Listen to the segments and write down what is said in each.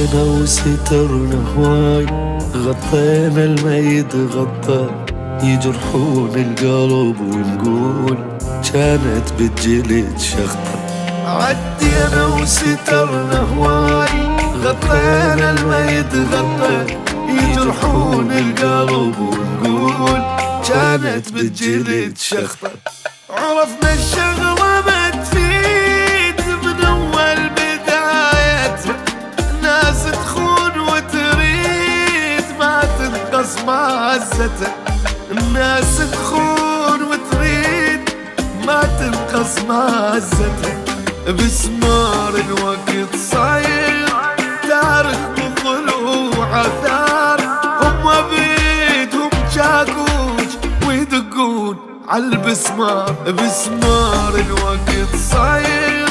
عدينا وسترنا هواي، غطينا الميت غطى يجرحون القلب ونقول كانت بالجلد شخطة. عدينا وسترنا هواي، غطينا الميت غطى يجرحون القلب ونقول كانت بالجلد شخطة. عرفنا الشغلة ما تفيد من أول بدايتها، ناس تخون وتريد ما تنقص معزتها، الناس تخون وتريد ما تنقص معزتها. بسمار الوقت صاير تارك بضلوع عثار، هم بيدهم شاكوش ويدقون عالبسمار. بسمار الوقت صاير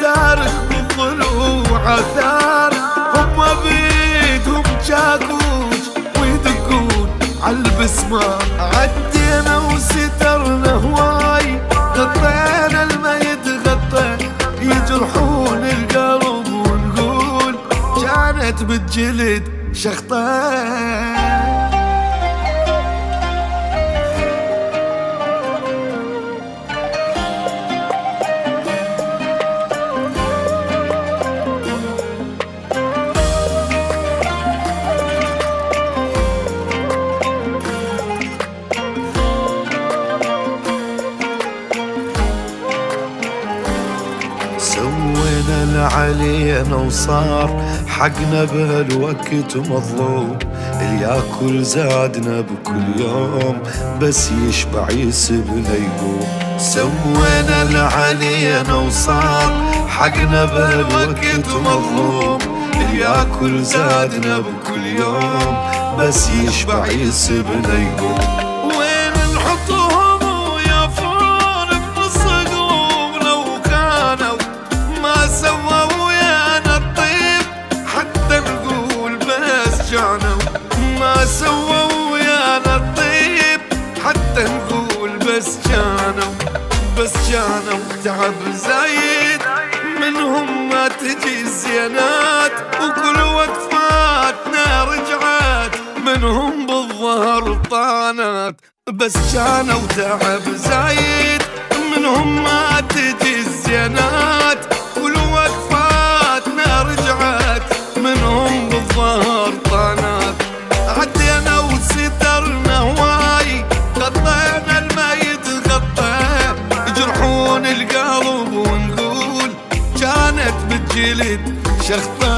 تارك بضلوع عثار، هم بيدهم شاكوش ويدقون عالبسمار. عدينا وسترنا هواي، غطينا الميت غطى يجرحون القلب ونقول كانت بالجلد شخطة. سوينا العلينا وصار حقنا بهالوقت مظلوم، اللي ياكل زادنا بكل يوم بس يشبع يسبنا يقوم. سوينا العلينا وصار حقنا بهالوقت مظلوم، اللي ياكل زادنا بكل يوم بس يشبع يسبنا يقوم. ما سووا ويانا الطيب حتى نقول بس جانوا تعب زايد منهم ما تجي الزينات، وكل وقت فاتنا رجعات منهم بالظهر طانات. بس جانوا تعب زايد منهم ما تجي الزينات، كل وقت فاتنا رجعات منهم بالظهر طانات. عدينا وسترنا هواي، غطينا الميت غطى يجرحون القلب ونقول كانت بالجلد شخطة.